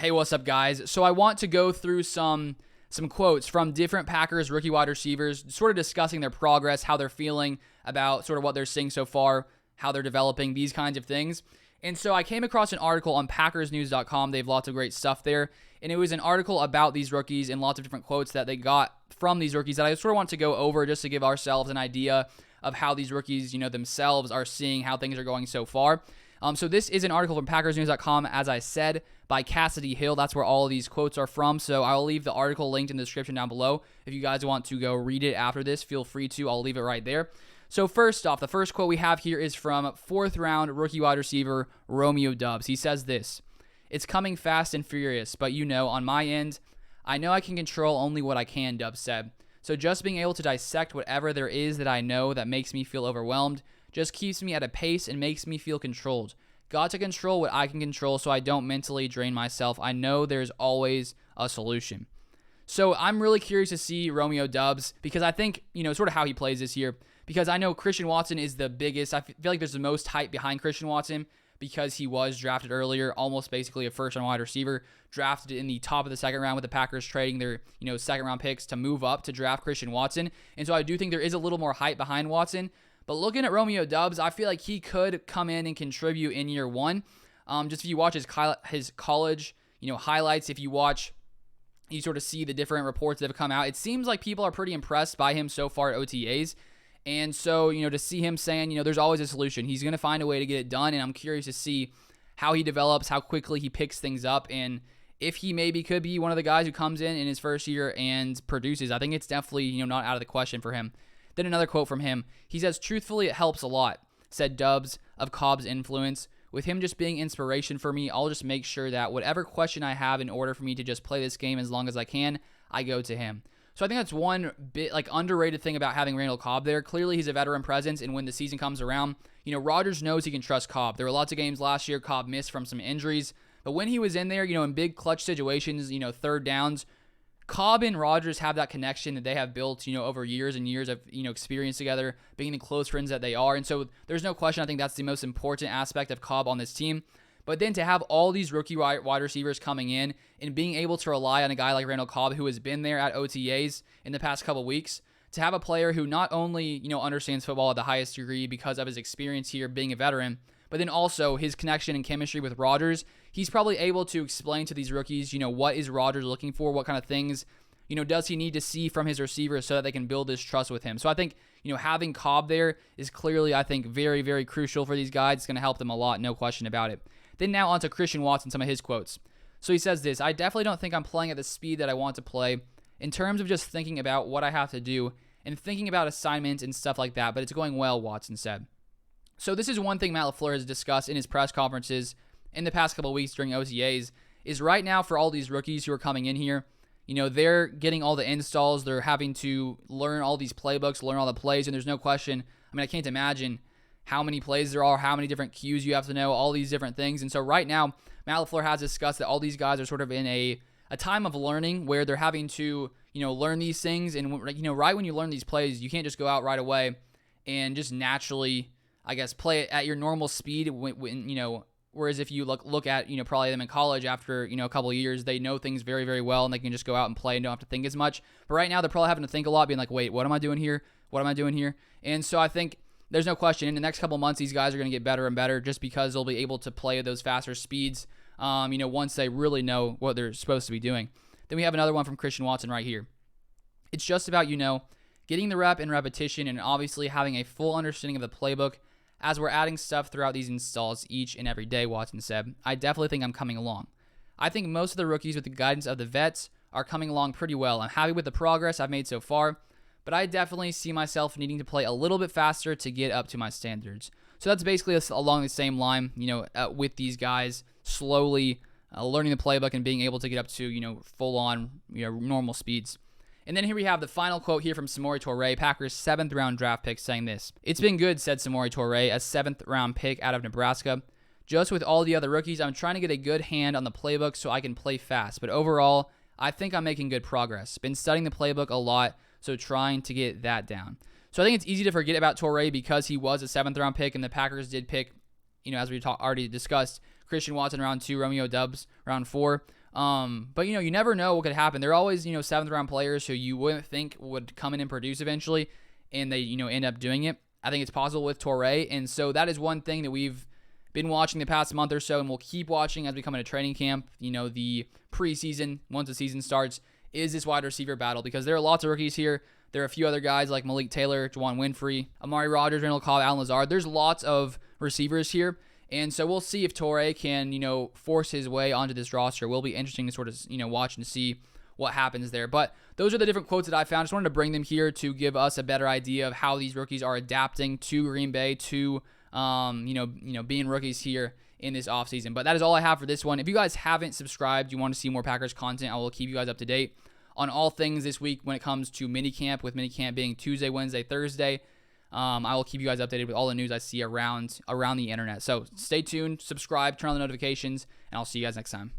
Hey, what's up, guys? So I want to go through some quotes from different Packers rookie wide receivers, sort of discussing their progress, how they're feeling about sort of what they're seeing so far, how they're developing, these kinds of things. And so I came across an article on PackersNews.com. They have lots of great stuff there. And it was an article about these rookies and lots of different quotes that they got from these rookies that I sort of want to go over just to give ourselves an idea of how these rookies, themselves are seeing how things are going so far. So this is an article from PackersNews.com, as I said, by Cassidy Hill. That's where all of these quotes are from. So I'll leave the article linked in the description down below. If you guys want to go read it after this, feel free to. I'll leave it right there. So first off, the first quote we have here is from 4th round rookie wide receiver Romeo Dubose. He says this: "It's coming fast and furious, but on my end, I know I can control only what I can," Dubose said. "So just being able to dissect whatever there is that I know that makes me feel overwhelmed just keeps me at a pace and makes me feel controlled. Got to control what I can control so I don't mentally drain myself. I know there's always a solution." So I'm really curious to see Romeo Dubose because I think, sort of how he plays this year, because I know Christian Watson is the biggest. I feel like there's the most hype behind Christian Watson because he was drafted earlier, almost basically a first-round wide receiver, drafted in the top of the second round with the Packers trading their, second-round picks to move up to draft Christian Watson. And so I do think there is a little more hype behind Watson. But looking at Romeo Dubose, I feel like he could come in and contribute in year one. Just if you watch his college, highlights, if you sort of see the different reports that have come out, it seems like people are pretty impressed by him so far at OTAs. And so, to see him saying, there's always a solution. He's going to find a way to get it done, and I'm curious to see how he develops, how quickly he picks things up, and if he maybe could be one of the guys who comes in his first year and produces. I think it's definitely, not out of the question for him. Then another quote from him. He says, "Truthfully, it helps a lot," said Dubose of Cobb's influence. "With him just being inspiration for me, I'll just make sure that whatever question I have in order for me to just play this game as long as I can, I go to him." So I think that's one bit underrated thing about having Randall Cobb there. Clearly, he's a veteran presence, and when the season comes around, Rodgers knows he can trust Cobb. There were lots of games last year Cobb missed from some injuries, but when he was in there, in big clutch situations, third downs, Cobb and Rodgers have that connection that they have built, over years and years of, experience together, being the close friends that they are. And so there's no question. I think that's the most important aspect of Cobb on this team. But then to have all these rookie wide receivers coming in and being able to rely on a guy like Randall Cobb, who has been there at OTAs in the past couple weeks, to have a player who not only, understands football at the highest degree because of his experience here being a veteran, but then also his connection and chemistry with Rodgers, he's probably able to explain to these rookies, what is Rodgers looking for, what kind of things, does he need to see from his receivers so that they can build this trust with him. So I think, having Cobb there is clearly, I think, very, very crucial for these guys. It's going to help them a lot, no question about it. Then now on to Christian Watson, some of his quotes. So he says this: "I definitely don't think I'm playing at the speed that I want to play in terms of just thinking about what I have to do and thinking about assignments and stuff like that, but it's going well," Watson said. So this is one thing Matt LaFleur has discussed in his press conferences in the past couple of weeks during OTAs, is right now for all these rookies who are coming in here, they're getting all the installs, they're having to learn all these playbooks, learn all the plays, and there's no question. I can't imagine how many plays there are, how many different cues you have to know, all these different things. And so right now, Matt LaFleur has discussed that all these guys are sort of in a time of learning where they're having to, learn these things. And, right when you learn these plays, you can't just go out right away and just naturally, I guess, play it at your normal speed when whereas if you look at, probably them in college after, a couple of years, they know things very, very well and they can just go out and play and don't have to think as much. But right now they're probably having to think a lot, being like, wait, what am I doing here? What am I doing here? And so I think there's no question in the next couple of months, these guys are going to get better and better just because they'll be able to play at those faster speeds, once they really know what they're supposed to be doing. Then we have another one from Christian Watson right here. "It's just about, getting the rep and repetition and obviously having a full understanding of the playbook as we're adding stuff throughout these installs each and every day," Watson said. "I definitely think I'm coming along. I think most of the rookies with the guidance of the vets are coming along pretty well. I'm happy with the progress I've made so far, but I definitely see myself needing to play a little bit faster to get up to my standards." So that's basically along the same line, with these guys slowly learning the playbook and being able to get up to, full-on, normal speeds. And then here we have the final quote here from Samori Toure, Packers' 7th-round draft pick, saying this: "It's been good," said Samori Toure, a 7th-round pick out of Nebraska. "Just with all the other rookies, I'm trying to get a good hand on the playbook so I can play fast. But overall, I think I'm making good progress. Been studying the playbook a lot, so trying to get that down." So I think it's easy to forget about Toure because he was a 7th-round pick, and the Packers did pick, as we already discussed, Christian Watson round 2, Romeo Dubose round 4. But, you never know what could happen. They're always, 7th round players who you wouldn't think would come in and produce eventually, and they, end up doing it. I think it's possible with Torres, and so that is one thing that we've been watching the past month or so, and we'll keep watching as we come into training camp, the preseason, once the season starts, is this wide receiver battle, because there are lots of rookies here. There are a few other guys like Malik Taylor, Juwan Winfrey, Amari Rodgers, Randall Cobb, Allen Lazard. There's lots of receivers here, and so we'll see if Torres can, force his way onto this roster. It will be interesting to sort of, watch and see what happens there. But those are the different quotes that I found. Just wanted to bring them here to give us a better idea of how these rookies are adapting to Green Bay, to being rookies here in this offseason. But that is all I have for this one. If you guys haven't subscribed, you want to see more Packers content, I will keep you guys up to date on all things this week when it comes to minicamp, with minicamp being Tuesday, Wednesday, Thursday. I will keep you guys updated with all the news I see around the internet. So stay tuned, subscribe, turn on the notifications, and I'll see you guys next time.